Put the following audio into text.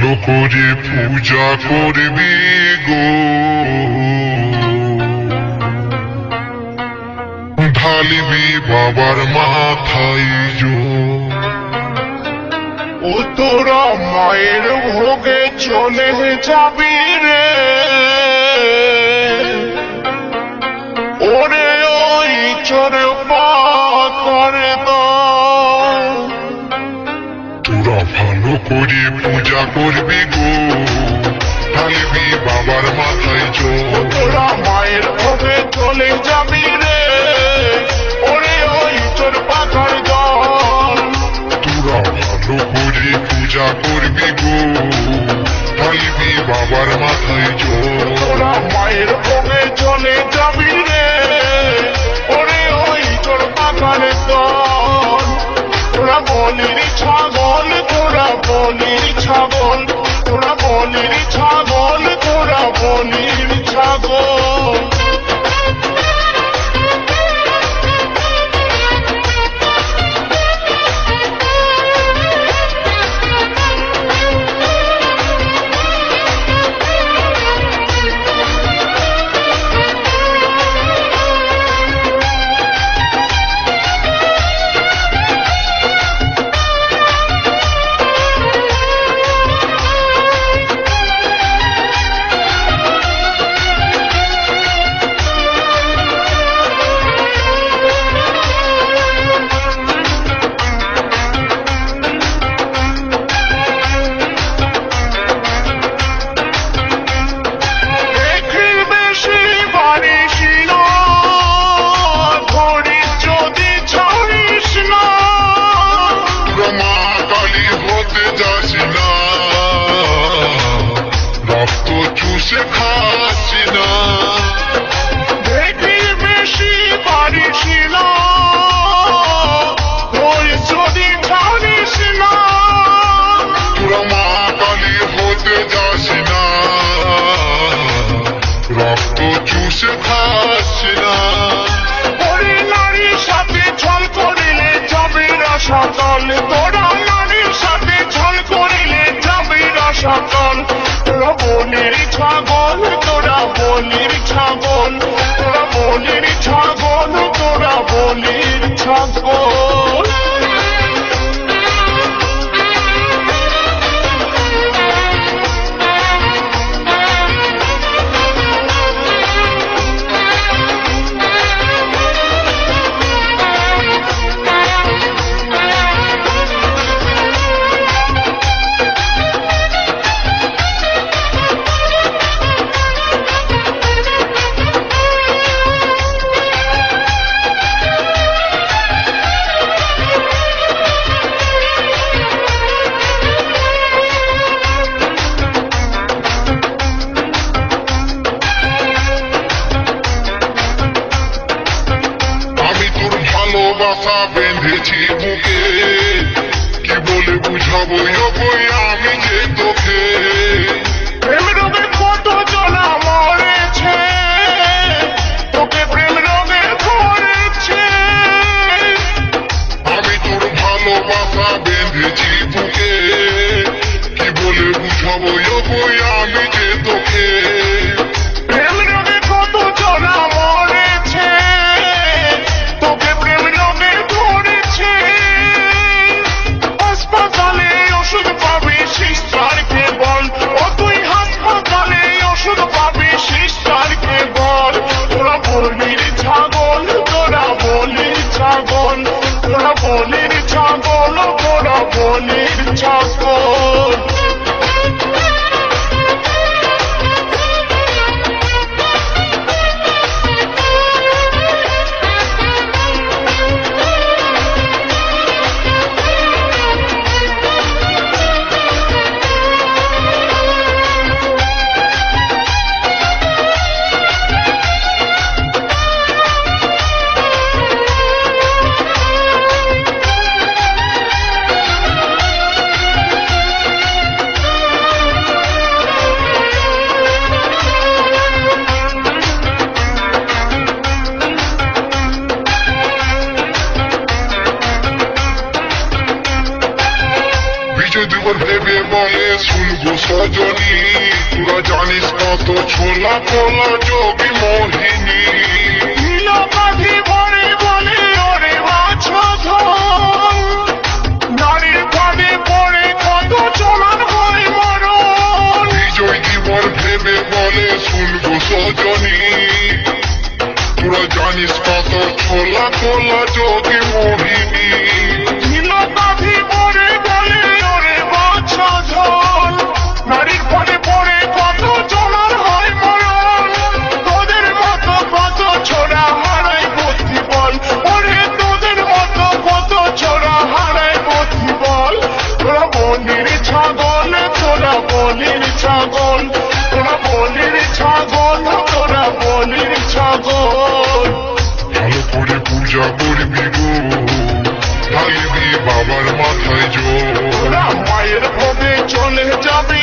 ভালো করে পূজা করবি গো, ঢালিবি বাবার মাথায় জল। ও তোরা মায়ের ভোগে চলে যাবি রে, ওরে ওই চোরে করে দাও। তোরা ভালো করে পূজা করবি গো, ঢালিবি বাবার মাথায় জল। তোরা মায়ের ভোগে চলে যাবি রে, ওরে ওই চোর পাখার জল। তোরা ভালো করে পূজা করবি গো, ঢালিবি বাবার মাথায় জল। তোরা মায়ের ভোগে চলে যাবি রে, ওরে ওই চোর পাখার জল। তোরা বলির ছাগল, তোরা বলির ছাগল, তোরা বলির ছাগল, তোরা বলির ছাগল। চুষে খাচ্ছি না, দেখি বেশি পারিস না, ওই যদি জানিস না। তোরা মা কালী হতে যাস না, রক্ত চুষে খাচ্ছি না। ওরে নারীর সাথে ছল করিলে যাবে রসাতল, তোরা নারীর সাথে ছল করিলে যাবে রসাতল। তোরা বলির ছাগল, তোরা বলির ছাগল, তোরা বলির ছাগল, তোরা বলির ছাগল। ভালোবাসা বেঁধেছি বুকে, কি বলে বুঝাবো ওই আমি যে তোকে। প্রেম রোগে কত জনা মরেছে, তোকে প্রেম রোগে ধরেছে। আমি তোর ভালোবাসা বেঁধেছি বুকে, কি বলে বুঝাবো ওই আমি যে তোকে। প্রেম রোগে কত জনা মরেছে, তোকে প্রেম রোগে ধরেছে। সজনী তোরা জানিস কত ছোলা কোলা যোগী মোহিনী নীলকাঠি ভরে বলে ওরে বাছধন নারীর ফাঁদে পড়ে কত চলার হয় মরণ বিজয় জীবন ভেবে বলে শুনবো সজনী তোরা জানিস কত ছোলা কোলা যোগী মোহিনী নীলকাঠি ভরে বলে ওরে বাছধন নারীর ফাঁদে পড়ে কত চলার হয় মরণ তোদের মতো কত ছোড়া হারায় বুদ্ধি বল ওরে তোদের মতো কত ছোড়া হারায় বুদ্ধি বল তোরা বলির ছাগল তোরা বলির ছাগল তোরা বলির ছাগল তোরা বলির ছাগল ভালো করে পূজা করবি গো ঢালবি বাবার মাথায় জোর তোরা মায়ের ভোগে চলে যাবে